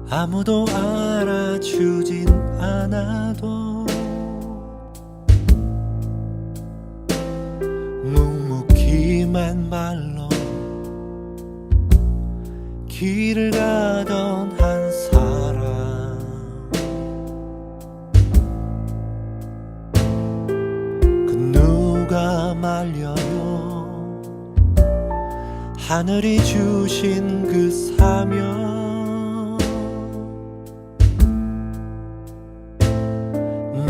아무도 알아주진 않아도 묵묵히만 말로 길을 가던 한 사람, 그 누가 말려요 하늘이 주신 그 사명.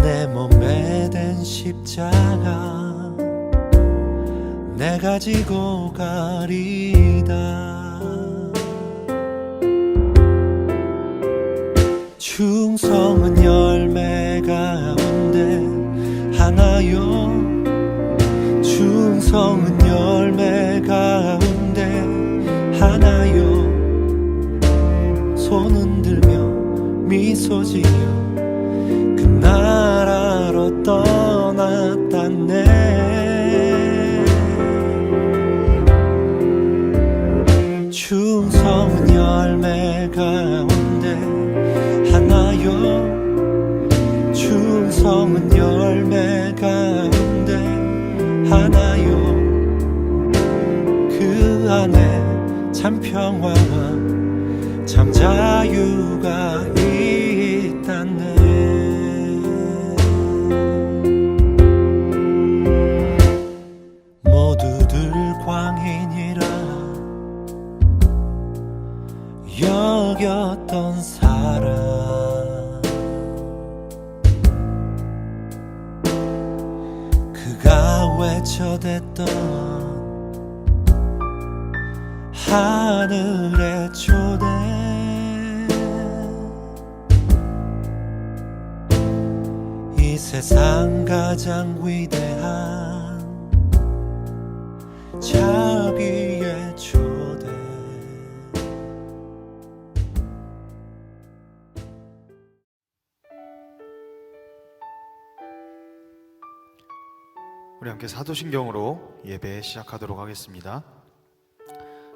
내 몸에 댄 십자가 내가 지고 가리다. 충성은 열매 가운데 하나요, 충성은 열매 가운데 하나요. 손 흔들며 미소 지어 그 나라로 떠났다네. 충성은 열매 가운데 하나요, 충성은 열매 가운데 하나요. 그 안에 참 평화와 참 자유가 있다네. 모두들 광인이라 여겼던 사람, 그가 외쳐댔던 하늘의 초대, 이 세상 가장 위대한 자비의 초대. 우리 함께 사도신경으로 예배 시작하도록 하겠습니다.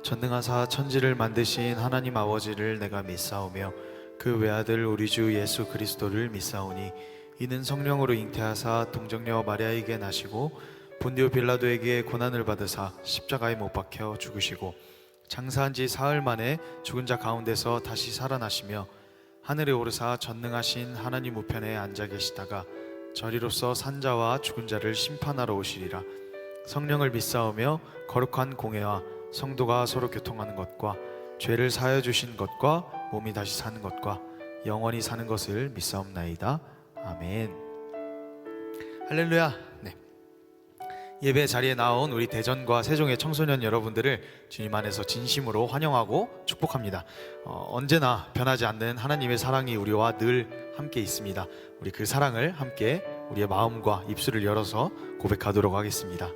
전능하사 천지를 만드신 하나님 아버지를 내가 믿사오며 그 외아들 우리 주 예수 그리스도를 믿사오니 이는 성령으로 잉태하사 동정녀 마리아에게 나시고 본디오 빌라도에게 고난을 받으사 십자가에 못 박혀 죽으시고 장사한 지 사흘 만에 죽은 자 가운데서 다시 살아나시며 하늘에 오르사 전능하신 하나님 우편에 앉아 계시다가 저리로서 산자와 죽은 자를 심판하러 오시리라. 성령을 믿사오며 거룩한 공회와 성도가 서로 교통하는 것과 죄를 사하여 주신 것과 몸이 다시 사는 것과 영원히 사는 것을 믿사옵나이다. 아멘. 할렐루야. 네. 예배 자리에 나온 우리 대전과 세종의 청소년 여러분들을 주님 안에서 진심으로 환영하고 축복합니다. 언제나 변하지 않는 하나님의 사랑이 우리와 늘 함께 있습니다. 우리 그 사랑을 함께 우리의 마음과 입술을 열어서 고백하도록 하겠습니다.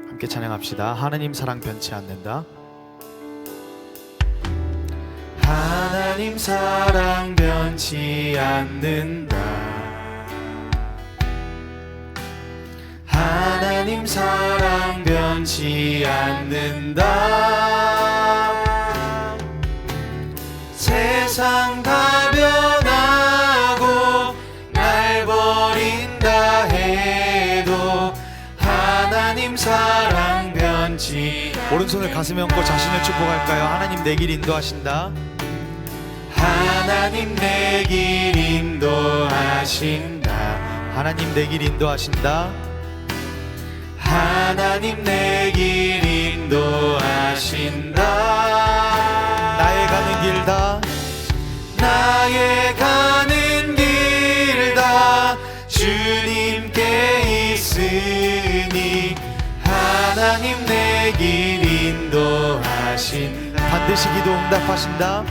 함께 찬양합시다. 하나님 사랑 변치 않는다. 하나님 사랑 변치 않는다. 하나님 사랑 변치 않는다. 세상 다 변하고 날 버린다 해도 하나님 사랑 변치. 오른손을 가슴에 얹고 자신을 축복할까요? 하나님 내 길 인도하신다. 하나님 내 길 인도하신다. 하나님 내 길 인도하신다. 하나님 내 길 인도하신다. 나의 가는 길 다, 나의 가는 길 다 주님께 있으니 하나님 내 길 인도하신다. 반드시 기도 응답하신다.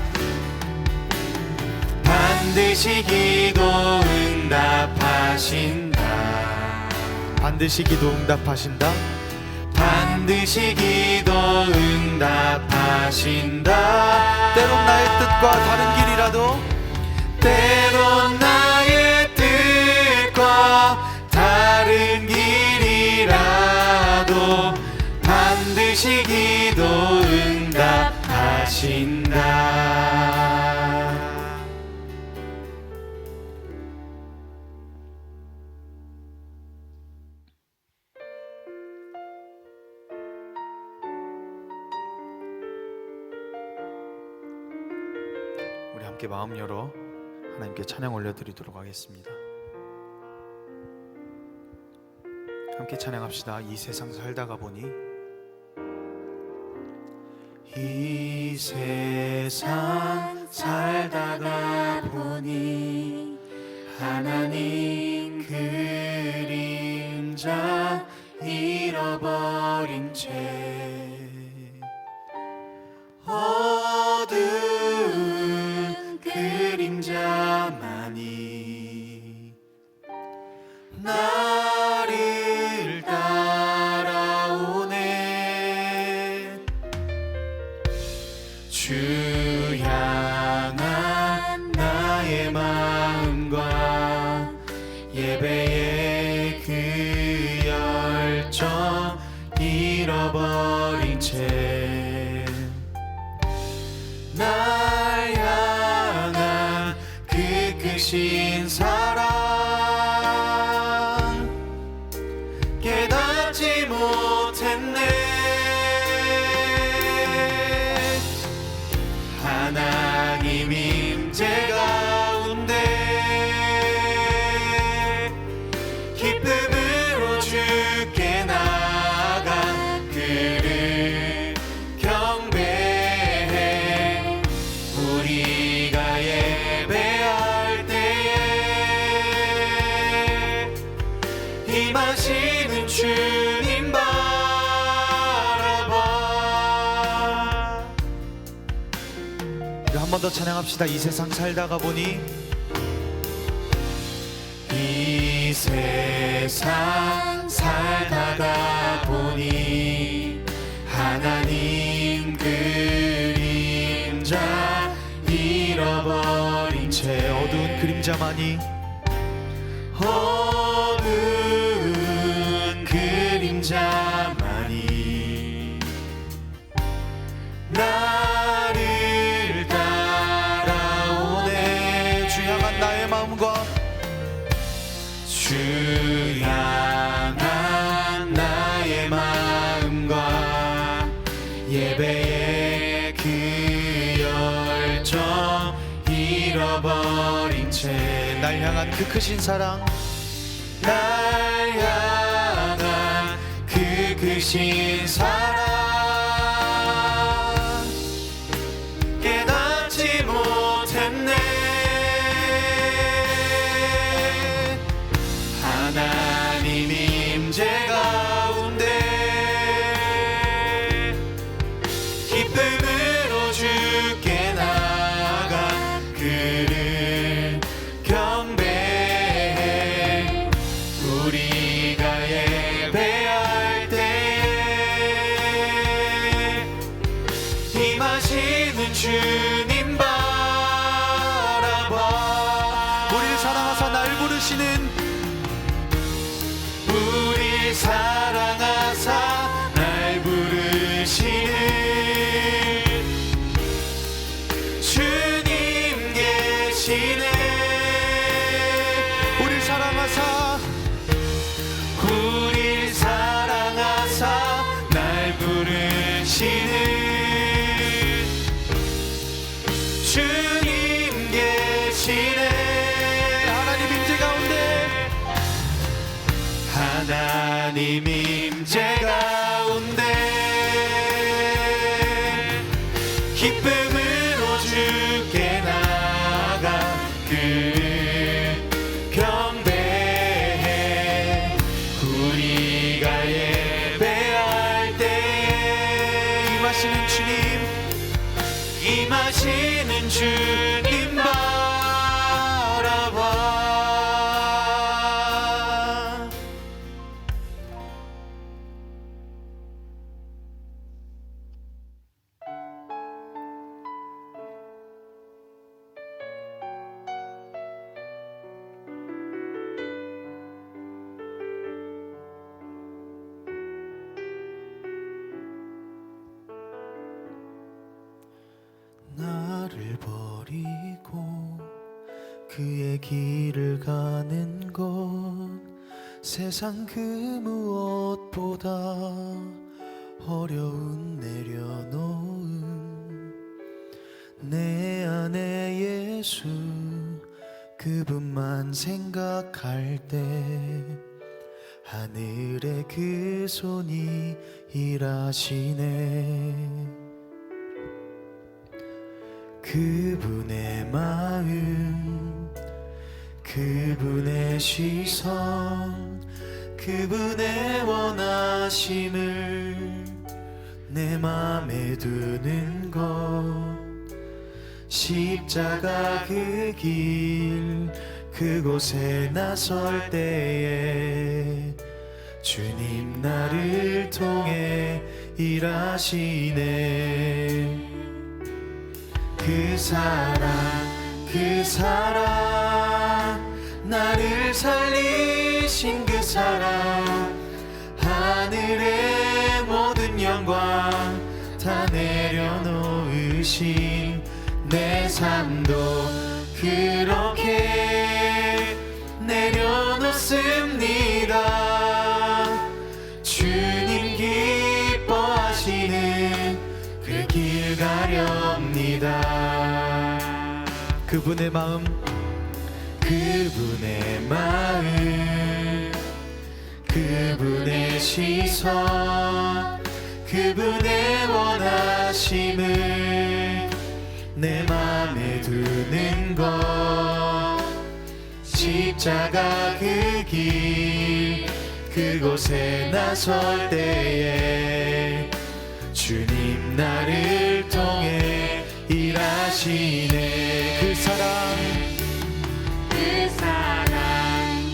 반드시 기도 응답하신다. 반드시 기도 응답하신다. 반드시 기도 응답하신다. 때론 나의 뜻과 다른 길이라도, 때론 나의 뜻과 다른 길이라도 반드시 기도 응답하신다. 함께 마음 열어 하나님께 찬양 올려드리도록 하겠습니다. 함께 찬양합시다. 이 세상 살다가 보니. 이 세상 살다가 보니 하나님 그림자 잃어버린 채 어두운 그림자만이 나를 따라오네. 주 향한 나의 마음과 예배의 그 열정 잃어버린 채 날 향한 그 크신 사랑 깨닫지 못했네. 하나님 임재 가운데 기쁨으로 주께 나아가 그를 경배해. 우리가 예배할 때에 임하시는 주님 바라봐. 한 번 더 찬양합시다. 이 세상 살다가 보니 이 세상 살다가 보니 하나님 그림자 잃어버린 채 어두운 그림자만이 어두운 그림자만이 나를 따라오네. 주 향한 나의 마음과 주 향한 나의 마음과 예배의 그 열정 잃어버린 채 날 향한 그 크신 사랑 날 향한 그 크신 사랑 깨닫지 못했네. 하나님 임재 가운데 기쁨으로 주께 나아가 그를 경배해. 우리가 예배할 때에 임하시는 주님 바라봐. 우리를 사랑하사 날 부르시는 우리 사랑하사 날 부르시는 주님 계시네. 우리 사랑하사 우리 사랑하사 날 부르시는 주님 계시네. 하나님 임재 가운데 하나님 임재 가운데 기쁨으로 주께 나아가 그를 경배해. 우리가 예배할 때에 임하시는 주님 임하시는 주님 바라봐. 나를 버리고 그의 길을 가는 것 세상 그 무엇보다 어려운 내려놓음 내 안에 예수 그분만 생각할 때 하늘의 그 손이 일하시네. 그분의 마음, 그분의 시선, 그분의 원하심을 내 맘에 두는 것, 십자가 그 길 그곳에 나설 때에 주님 나를 통해 일하시네. 그 사랑 나를 살리신 그 사랑, 하늘의 모든 영광 다 내려놓으신 내 삶도 그렇게 내려놓습니다. 주님 기뻐하시는 그 길 가렵니다. 그분의 마음, 그분의 마음, 그분의 시선, 그분의 원하심을 내 맘에 두는 것, 십자가 그 길 그곳에 나설 때에 주님 나를 통해 일하시네. 그 사랑, 그 사랑,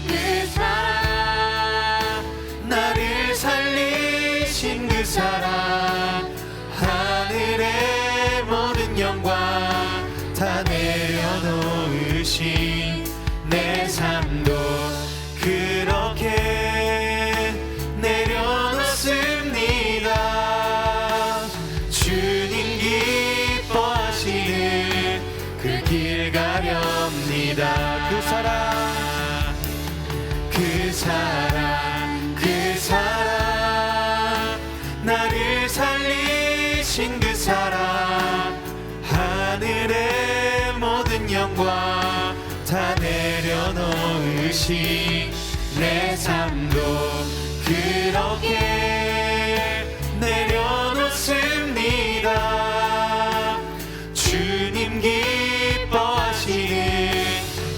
그 사랑, 나를 살리신 그 사랑, 하늘의 모든 영광 다 내려놓으신 내 삶도 그렇게 내려놓습니다. 주님 기뻐하시는 그 길 가렵니다. 그 사랑, 그 사랑, 그 사랑, 나를 살리신 그 사랑, 하늘의 모든 영광 다 내려놓으신 내 삶도 그렇게 내려놓습니다. 주님 기뻐하시는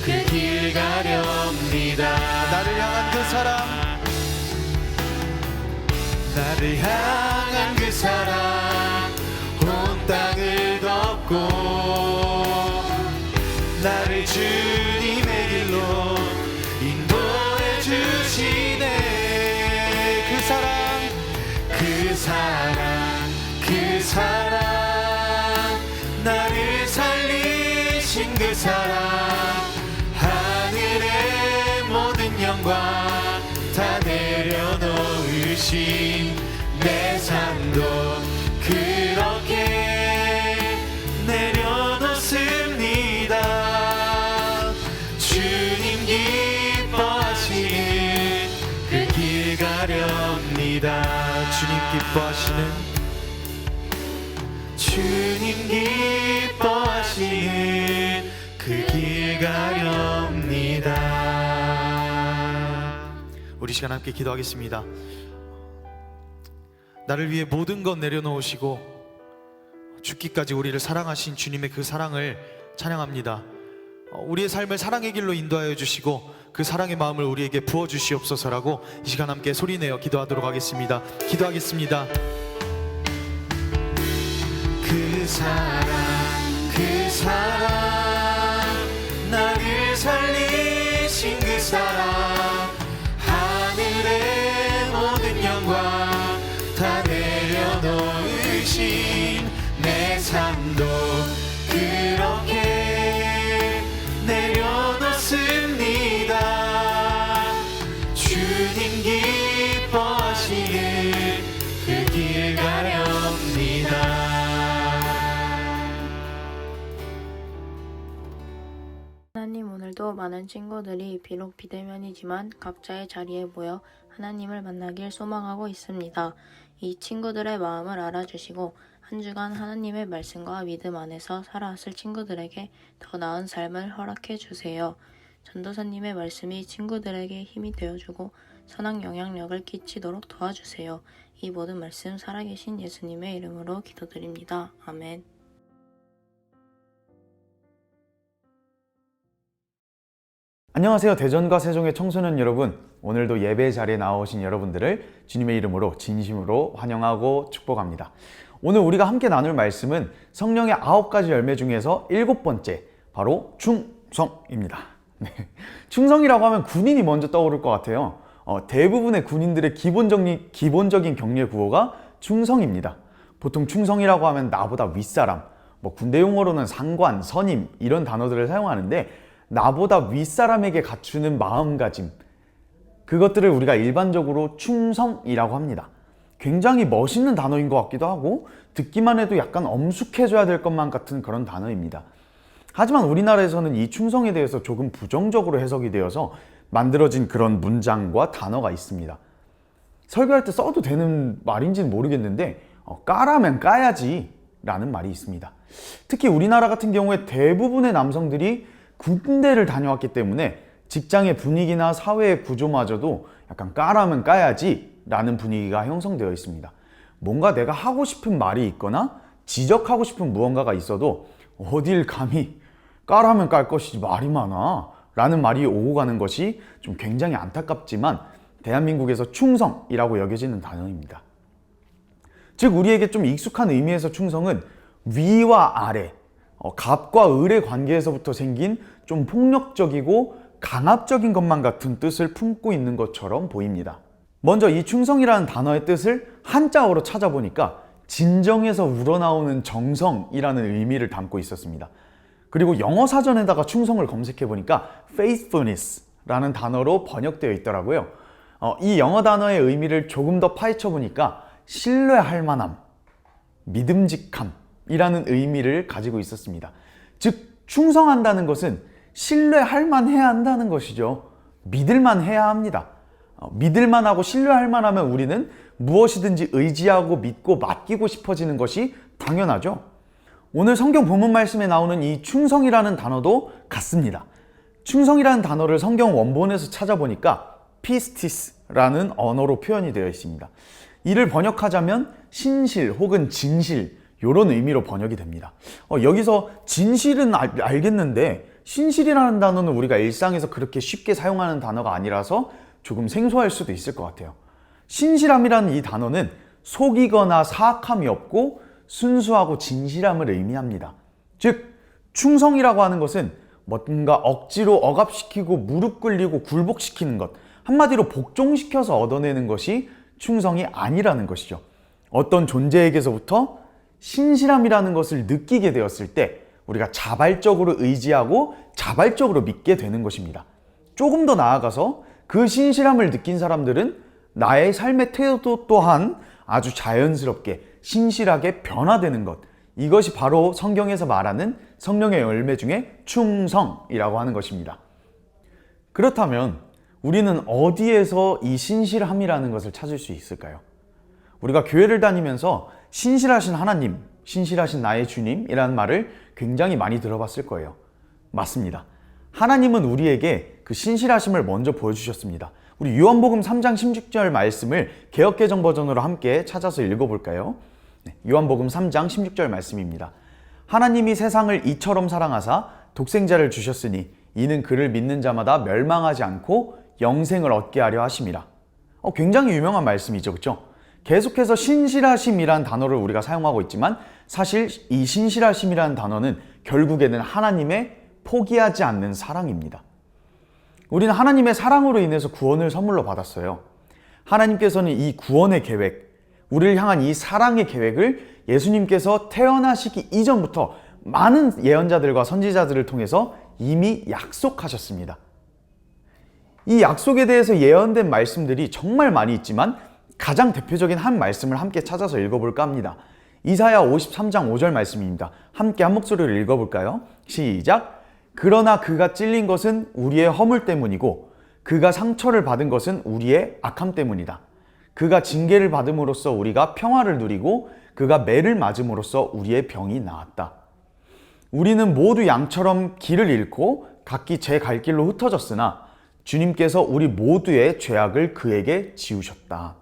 그 길 가렵니다. 나를 향한 그 사랑, 나를 향한 그 사랑 온 땅을 덮고 나를 주님의 길로 인도해 주시네. 그 사랑, 그 사랑, 그 사랑, 나를 살리신 그 사랑, 하늘의 모든 영광 다 내려놓으신 내 삶도 그렇게 내려놓습니다. 주님 기뻐하시는 그 길 가렵니다. 주님 기뻐하시는 그 길 가렵니다. 우리 시간 함께 기도하겠습니다. 나를 위해 모든 것 내려놓으시고 죽기까지 우리를 사랑하신 주님의 그 사랑을 찬양합니다. 우리의 삶을 사랑의 길로 인도하여 주시고 그 사랑의 마음을 우리에게 부어주시옵소서라고 이 시간 함께 소리내어 기도하도록 하겠습니다. 기도하겠습니다. 그 사랑, 그 사랑, 나를 살리신 그 사랑, 하늘의 모든 영광 다 내려놓으신 내 삶도 그렇게 내려놓습니다. 주님 기뻐하시는 그 길 가렵니다. 하나님, 오늘도 많은 친구들이 비록 비대면이지만 각자의 자리에 모여 하나님을 만나길 소망하고 있습니다. 이 친구들의 마음을 알아주시고 한 주간 하나님의 말씀과 믿음 안에서 살아왔을 친구들에게 더 나은 삶을 허락해 주세요. 전도사님의 말씀이 친구들에게 힘이 되어주고 선한 영향력을 끼치도록 도와주세요. 이 모든 말씀 살아계신 예수님의 이름으로 기도드립니다. 아멘. 안녕하세요. 대전과 세종의 청소년 여러분, 오늘도 예배 자리에 나오신 여러분들을 주님의 이름으로 진심으로 환영하고 축복합니다. 오늘 우리가 함께 나눌 말씀은 성령의 9가지 열매 중에서 7번째, 바로 충성입니다. 네. 충성이라고 하면 군인이 먼저 떠오를 것 같아요. 대부분의 군인들의 기본적인 격려 구호가 충성입니다. 보통 충성이라고 하면 나보다 윗사람, 군대 용어로는 상관, 선임 이런 단어들을 사용하는데, 나보다 윗사람에게 갖추는 마음가짐, 그것들을 우리가 일반적으로 충성이라고 합니다. 굉장히 멋있는 단어인 것 같기도 하고 듣기만 해도 약간 엄숙해져야 될 것만 같은 그런 단어입니다. 하지만 우리나라에서는 이 충성에 대해서 조금 부정적으로 해석이 되어서 만들어진 그런 문장과 단어가 있습니다. 설교할 때 써도 되는 말인지는 모르겠는데 까라면 까야지 라는 말이 있습니다. 특히 우리나라 같은 경우에 대부분의 남성들이 군대를 다녀왔기 때문에 직장의 분위기나 사회의 구조마저도 약간 까라면 까야지 라는 분위기가 형성되어 있습니다. 뭔가 내가 하고 싶은 말이 있거나 지적하고 싶은 무언가가 있어도 어딜 감히 까라면 깔 것이지 말이 많아 라는 말이 오고 가는 것이 좀 굉장히 안타깝지만 대한민국에서 충성이라고 여겨지는 단어입니다. 즉 우리에게 좀 익숙한 의미에서 충성은 위와 아래, 갑과 을의 관계에서부터 생긴 좀 폭력적이고 강압적인 것만 같은 뜻을 품고 있는 것처럼 보입니다. 먼저 이 충성이라는 단어의 뜻을 한자어로 찾아보니까 진정에서 우러나오는 정성이라는 의미를 담고 있었습니다. 그리고 영어 사전에다가 충성을 검색해 보니까 faithfulness라는 단어로 번역되어 있더라고요. 이 영어 단어의 의미를 조금 더 파헤쳐 보니까 신뢰할 만함, 믿음직함이라는 의미를 가지고 있었습니다. 즉 충성한다는 것은 신뢰할 만해야 한다는 것이죠. 믿을만 해야 합니다. 믿을만 하고 신뢰할 만하면 우리는 무엇이든지 의지하고 믿고 맡기고 싶어지는 것이 당연하죠. 오늘 성경 본문 말씀에 나오는 이 충성이라는 단어도 같습니다. 충성이라는 단어를 성경 원본에서 찾아보니까 피스티스라는 언어로 표현이 되어 있습니다. 이를 번역하자면 신실 혹은 진실 이런 의미로 번역이 됩니다. 여기서 진실은 알겠는데 신실이라는 단어는 우리가 일상에서 그렇게 쉽게 사용하는 단어가 아니라서 조금 생소할 수도 있을 것 같아요. 신실함이라는 이 단어는 속이거나 사악함이 없고 순수하고 진실함을 의미합니다. 즉 충성이라고 하는 것은 뭔가 억지로 억압시키고 무릎 꿇리고 굴복시키는 것, 한마디로 복종시켜서 얻어내는 것이 충성이 아니라는 것이죠. 어떤 존재에게서부터 신실함이라는 것을 느끼게 되었을 때 우리가 자발적으로 의지하고 자발적으로 믿게 되는 것입니다. 조금 더 나아가서 그 신실함을 느낀 사람들은 나의 삶의 태도 또한 아주 자연스럽게 신실하게 변화되는 것, 이것이 바로 성경에서 말하는 성령의 열매 중에 충성이라고 하는 것입니다. 그렇다면 우리는 어디에서 이 신실함이라는 것을 찾을 수 있을까요? 우리가 교회를 다니면서 신실하신 하나님, 신실하신 나의 주님이라는 말을 굉장히 많이 들어봤을 거예요. 맞습니다. 하나님은 우리에게 그 신실하심을 먼저 보여주셨습니다. 우리 요한복음 3장 16절 말씀을 개역개정 버전으로 함께 찾아서 읽어볼까요? 요한복음 3장 16절 말씀입니다. 하나님이 세상을 이처럼 사랑하사 독생자를 주셨으니 이는 그를 믿는 자마다 멸망하지 않고 영생을 얻게 하려 하심이라. 굉장히 유명한 말씀이죠, 그렇죠? 계속해서 신실하심이라는 단어를 우리가 사용하고 있지만 사실 이 신실하심이라는 단어는 결국에는 하나님의 포기하지 않는 사랑입니다. 우리는 하나님의 사랑으로 인해서 구원을 선물로 받았어요. 하나님께서는 이 구원의 계획, 우리를 향한 이 사랑의 계획을 예수님께서 태어나시기 이전부터 많은 예언자들과 선지자들을 통해서 이미 약속하셨습니다. 이 약속에 대해서 예언된 말씀들이 정말 많이 있지만 가장 대표적인 한 말씀을 함께 찾아서 읽어볼까 합니다. 이사야 53장 5절 말씀입니다. 함께 한 목소리로 읽어볼까요? 시작! 그러나 그가 찔린 것은 우리의 허물 때문이고 그가 상처를 받은 것은 우리의 악함 때문이다. 그가 징계를 받음으로써 우리가 평화를 누리고 그가 매를 맞음으로써 우리의 병이 나았다. 우리는 모두 양처럼 길을 잃고 각기 제 갈 길로 흩어졌으나 주님께서 우리 모두의 죄악을 그에게 지우셨다.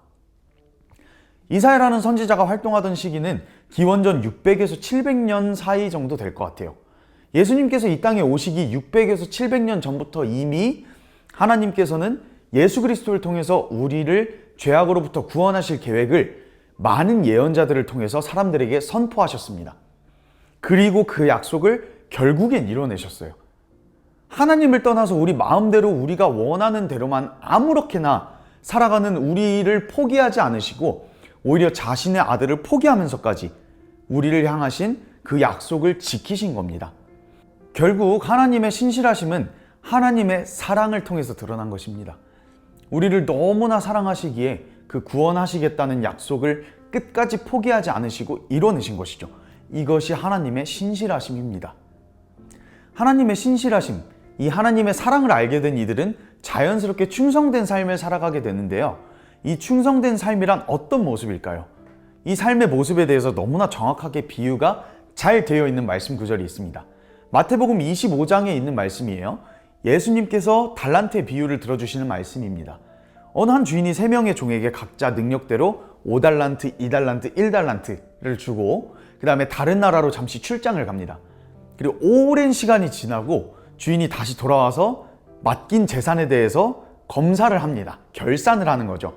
이사야라는 선지자가 활동하던 시기는 기원전 600에서 700년 사이 정도 될 것 같아요. 예수님께서 이 땅에 오시기 600에서 700년 전부터 이미 하나님께서는 예수 그리스도를 통해서 우리를 죄악으로부터 구원하실 계획을 많은 예언자들을 통해서 사람들에게 선포하셨습니다. 그리고 그 약속을 결국엔 이뤄내셨어요. 하나님을 떠나서 우리 마음대로 우리가 원하는 대로만 아무렇게나 살아가는 우리를 포기하지 않으시고 오히려 자신의 아들을 포기하면서까지 우리를 향하신 그 약속을 지키신 겁니다. 결국 하나님의 신실하심은 하나님의 사랑을 통해서 드러난 것입니다. 우리를 너무나 사랑하시기에 그 구원하시겠다는 약속을 끝까지 포기하지 않으시고 이뤄내신 것이죠. 이것이 하나님의 신실하심입니다. 하나님의 신실하심, 이 하나님의 사랑을 알게 된 이들은 자연스럽게 충성된 삶을 살아가게 되는데요. 이 충성된 삶이란 어떤 모습일까요? 이 삶의 모습에 대해서 너무나 정확하게 비유가 잘 되어 있는 말씀 구절이 있습니다. 마태복음 25장에 있는 말씀이에요. 예수님께서 달란트의 비유를 들어주시는 말씀입니다. 어느 한 주인이 3명의 종에게 각자 능력대로 5달란트, 2달란트, 1달란트를 주고 그 다음에 다른 나라로 잠시 출장을 갑니다. 그리고 오랜 시간이 지나고 주인이 다시 돌아와서 맡긴 재산에 대해서 검사를 합니다. 결산을 하는 거죠.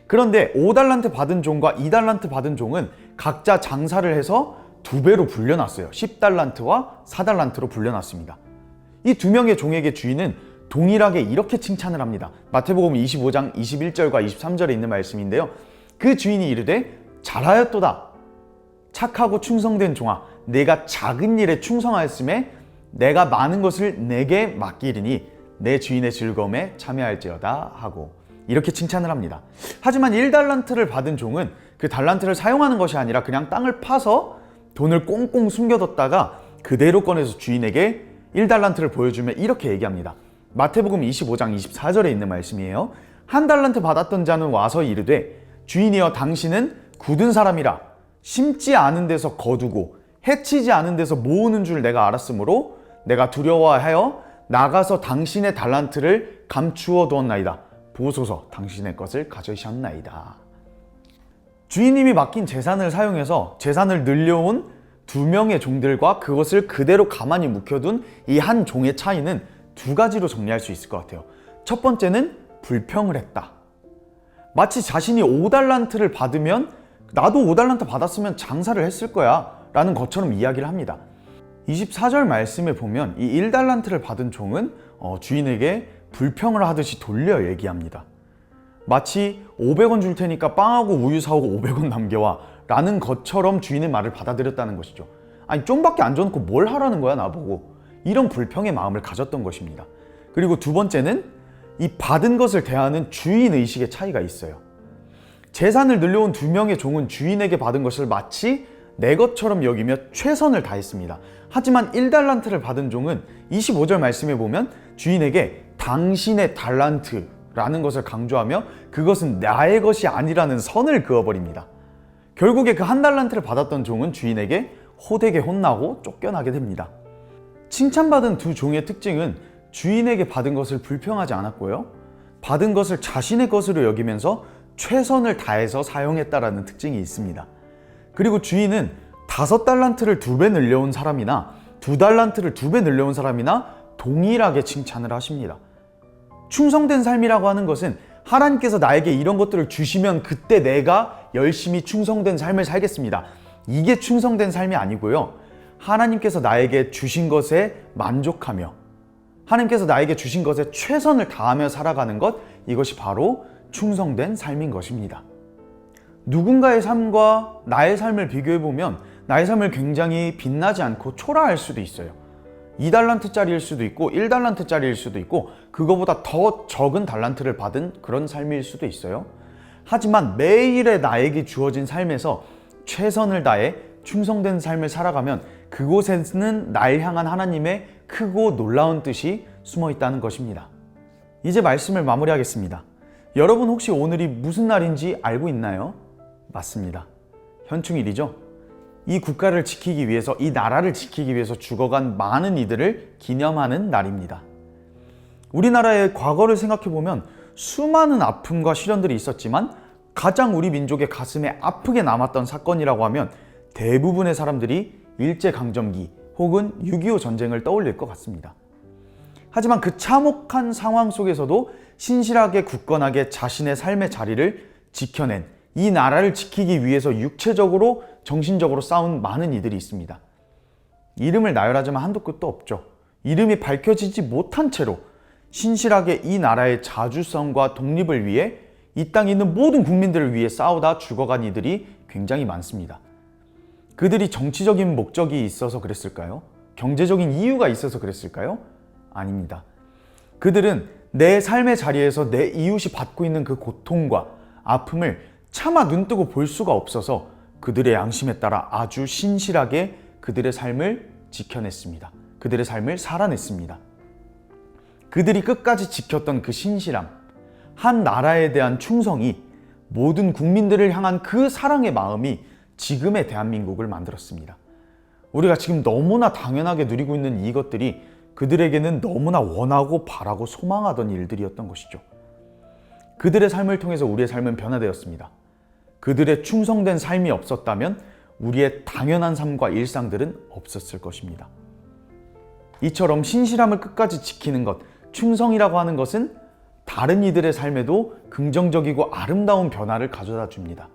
그런데 5달란트 받은 종과 2달란트 받은 종은 각자 장사를 해서 2배로 불려놨어요. 10달란트와 4달란트로 불려놨습니다. 이 2명의 종에게 주인은 동일하게 이렇게 칭찬을 합니다. 마태복음 25장 21절과 23절에 있는 말씀인데요. 그 주인이 이르되 잘하였도다. 착하고 충성된 종아, 내가 작은 일에 충성하였음에 내가 많은 것을 내게 맡기리니 내 주인의 즐거움에 참여할지어다 하고 이렇게 칭찬을 합니다. 하지만 1달란트를 받은 종은 그 달란트를 사용하는 것이 아니라 그냥 땅을 파서 돈을 꽁꽁 숨겨뒀다가 그대로 꺼내서 주인에게 1달란트를 보여주며 이렇게 얘기합니다. 마태복음 25장 24절에 있는 말씀이에요. 1달란트 받았던 자는 와서 이르되 주인이여 당신은 굳은 사람이라 심지 않은 데서 거두고 해치지 않은 데서 모으는 줄 내가 알았으므로 내가 두려워하여 나가서 당신의 달란트를 감추어 두었나이다. 보소서 당신의 것을 가져오셨나이다. 주인님이 맡긴 재산을 사용해서 재산을 늘려온 2명의 종들과 그것을 그대로 가만히 묵혀둔 이 한 종의 차이는 2가지로 정리할 수 있을 것 같아요. 첫 번째는 불평을 했다. 마치 자신이 5달란트를 받으면 나도 5달란트 받았으면 장사를 했을 거야 라는 것처럼 이야기를 합니다. 24절 말씀에 보면 이 1달란트를 받은 종은 주인에게 불평을 하듯이 돌려 얘기합니다. 마치 500원 줄 테니까 빵하고 우유 사오고 500원 남겨와 라는 것처럼 주인의 말을 받아들였다는 것이죠. 아니 좀밖에 안 줘놓고 뭘 하라는 거야 나보고. 이런 불평의 마음을 가졌던 것입니다. 그리고 2번째는 이 받은 것을 대하는 주인의식의 차이가 있어요. 재산을 늘려온 2명의 종은 주인에게 받은 것을 마치 내 것처럼 여기며 최선을 다했습니다. 하지만 1달란트를 받은 종은 25절 말씀에 보면 주인에게 당신의 달란트라는 것을 강조하며 그것은 나의 것이 아니라는 선을 그어버립니다. 결국에 그 1달란트를 받았던 종은 주인에게 호되게 혼나고 쫓겨나게 됩니다. 칭찬받은 2 종의 특징은 주인에게 받은 것을 불평하지 않았고요. 받은 것을 자신의 것으로 여기면서 최선을 다해서 사용했다라는 특징이 있습니다. 그리고 주인은 5달란트를 2배 늘려온 사람이나 2달란트를 2배 늘려온 사람이나 동일하게 칭찬을 하십니다. 충성된 삶이라고 하는 것은 하나님께서 나에게 이런 것들을 주시면 그때 내가 열심히 충성된 삶을 살겠습니다. 이게 충성된 삶이 아니고요. 하나님께서 나에게 주신 것에 만족하며 하나님께서 나에게 주신 것에 최선을 다하며 살아가는 것, 이것이 바로 충성된 삶인 것입니다. 누군가의 삶과 나의 삶을 비교해보면 나의 삶을 굉장히 빛나지 않고 초라할 수도 있어요. 2달란트짜리일 수도 있고 1달란트짜리일 수도 있고 그거보다 더 적은 달란트를 받은 그런 삶일 수도 있어요. 하지만 매일의 나에게 주어진 삶에서 최선을 다해 충성된 삶을 살아가면 그곳에는 날 향한 하나님의 크고 놀라운 뜻이 숨어 있다는 것입니다. 이제 말씀을 마무리하겠습니다. 여러분 혹시 오늘이 무슨 날인지 알고 있나요? 맞습니다. 현충일이죠. 이 국가를 지키기 위해서, 이 나라를 지키기 위해서 죽어간 많은 이들을 기념하는 날입니다. 우리나라의 과거를 생각해보면 수많은 아픔과 시련들이 있었지만 가장 우리 민족의 가슴에 아프게 남았던 사건이라고 하면 대부분의 사람들이 일제강점기 혹은 6.25 전쟁을 떠올릴 것 같습니다. 하지만 그 참혹한 상황 속에서도 신실하게 굳건하게 자신의 삶의 자리를 지켜낸, 이 나라를 지키기 위해서 육체적으로 정신적으로 싸운 많은 이들이 있습니다. 이름을 나열하자면 한도 끝도 없죠. 이름이 밝혀지지 못한 채로 신실하게 이 나라의 자주성과 독립을 위해 이 땅에 있는 모든 국민들을 위해 싸우다 죽어간 이들이 굉장히 많습니다. 그들이 정치적인 목적이 있어서 그랬을까요? 경제적인 이유가 있어서 그랬을까요? 아닙니다. 그들은 내 삶의 자리에서 내 이웃이 받고 있는 그 고통과 아픔을 차마 눈뜨고 볼 수가 없어서 그들의 양심에 따라 아주 신실하게 그들의 삶을 지켜냈습니다. 그들의 삶을 살아냈습니다. 그들이 끝까지 지켰던 그 신실함, 한 나라에 대한 충성이, 모든 국민들을 향한 그 사랑의 마음이 지금의 대한민국을 만들었습니다. 우리가 지금 너무나 당연하게 누리고 있는 이것들이 그들에게는 너무나 원하고 바라고 소망하던 일들이었던 것이죠. 그들의 삶을 통해서 우리의 삶은 변화되었습니다. 그들의 충성된 삶이 없었다면 우리의 당연한 삶과 일상들은 없었을 것입니다. 이처럼 신실함을 끝까지 지키는 것, 충성이라고 하는 것은 다른 이들의 삶에도 긍정적이고 아름다운 변화를 가져다 줍니다.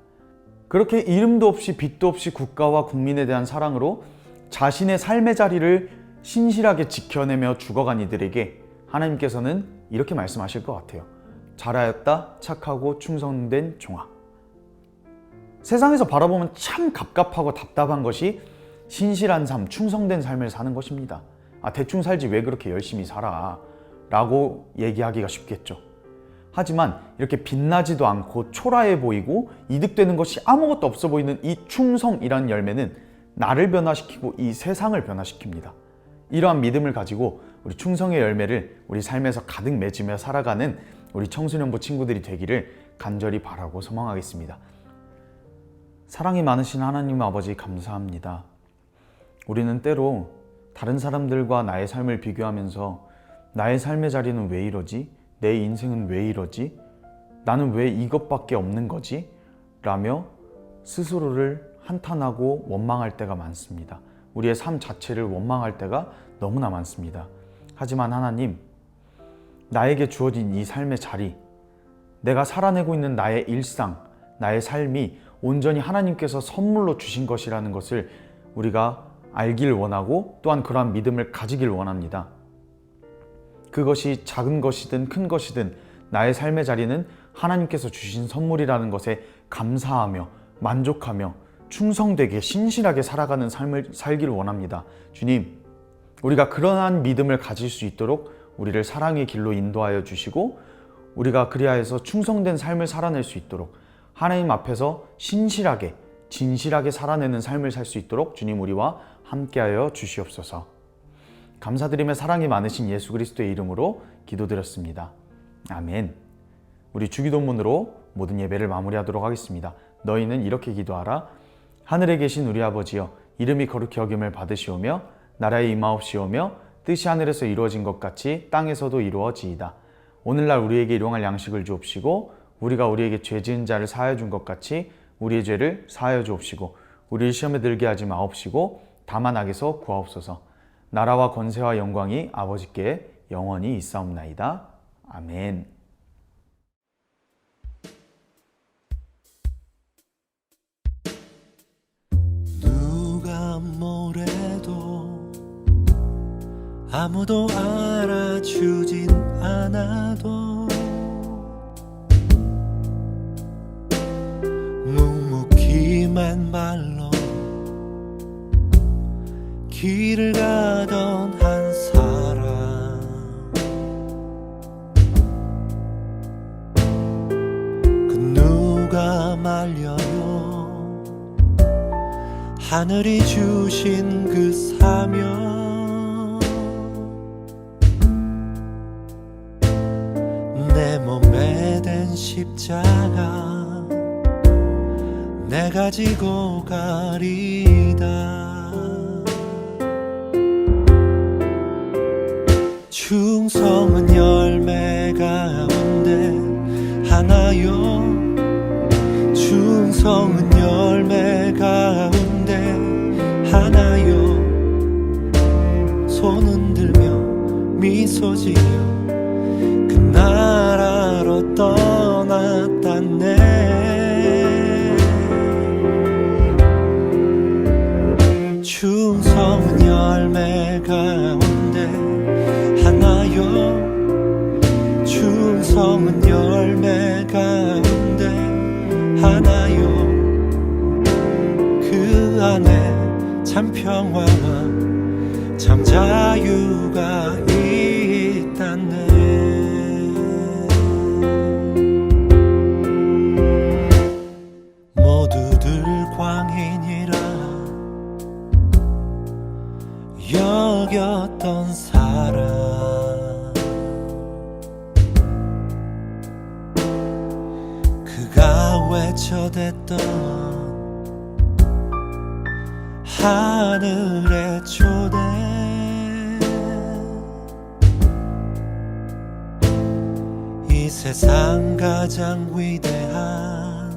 그렇게 이름도 없이 빛도 없이 국가와 국민에 대한 사랑으로 자신의 삶의 자리를 신실하게 지켜내며 죽어간 이들에게 하나님께서는 이렇게 말씀하실 것 같아요. 잘하였다, 착하고 충성된 종아. 세상에서 바라보면 참 갑갑하고 답답한 것이 신실한 삶, 충성된 삶을 사는 것입니다. 대충 살지 왜 그렇게 열심히 살아? 라고 얘기하기가 쉽겠죠. 하지만 이렇게 빛나지도 않고 초라해 보이고 이득되는 것이 아무것도 없어 보이는 이 충성이라는 열매는 나를 변화시키고 이 세상을 변화시킵니다. 이러한 믿음을 가지고 우리 충성의 열매를 우리 삶에서 가득 맺으며 살아가는 우리 청소년부 친구들이 되기를 간절히 바라고 소망하겠습니다. 사랑이 많으신 하나님 아버지 감사합니다. 우리는 때로 다른 사람들과 나의 삶을 비교하면서 나의 삶의 자리는 왜 이러지? 내 인생은 왜 이러지? 나는 왜 이것밖에 없는 거지? 라며 스스로를 한탄하고 원망할 때가 많습니다. 우리의 삶 자체를 원망할 때가 너무나 많습니다. 하지만 하나님, 나에게 주어진 이 삶의 자리, 내가 살아내고 있는 나의 일상, 나의 삶이 온전히 하나님께서 선물로 주신 것이라는 것을 우리가 알길 원하고 또한 그러한 믿음을 가지길 원합니다. 그것이 작은 것이든 큰 것이든 나의 삶의 자리는 하나님께서 주신 선물이라는 것에 감사하며 만족하며 충성되게 신실하게 살아가는 삶을 살기를 원합니다. 주님, 우리가 그러한 믿음을 가질 수 있도록 우리를 사랑의 길로 인도하여 주시고 우리가 그리하여서 충성된 삶을 살아낼 수 있도록 하나님 앞에서 신실하게 진실하게 살아내는 삶을 살 수 있도록 주님 우리와 함께하여 주시옵소서. 감사드리며 사랑이 많으신 예수 그리스도의 이름으로 기도드렸습니다. 아멘. 우리 주기도문으로 모든 예배를 마무리하도록 하겠습니다. 너희는 이렇게 기도하라. 하늘에 계신 우리 아버지여, 이름이 거룩히 여김을 받으시오며 나라의 임하옵시오며 뜻이 하늘에서 이루어진 것 같이 땅에서도 이루어지이다. 오늘날 우리에게 일용할 양식을 주옵시고 우리가 우리에게 죄 지은 자를 사하여 준 것 같이 우리의 죄를 사하여 주옵시고 우리를 시험에 들게 하지 마옵시고 다만 악에서 구하옵소서. 나라와 권세와 영광이 아버지께 영원히 있사옵나이다. 아멘. 누가 뭐래도 아무도 알아주진 않아도 묵묵히만 말로 길을 가던 한 사람, 그 누가 말려요 하늘이 주신 그 사명, 내 몸에 댄 십자가 내가 지고 가리다. 충성은 열매 가운데 하나요. 충성은 열매 가운데 하나요. 손 흔들며 미소 지어 그 나라로 떠났다네. 충성은 열매 가운데 하나요. 충성은 열매 가운데 하나요. 그 안에 참 평화와 참 자유가 있다네. 모두들 광인이라 여겼던 사람, 그가 외쳐댔던 하늘의 초대, 이 세상 가장 위대한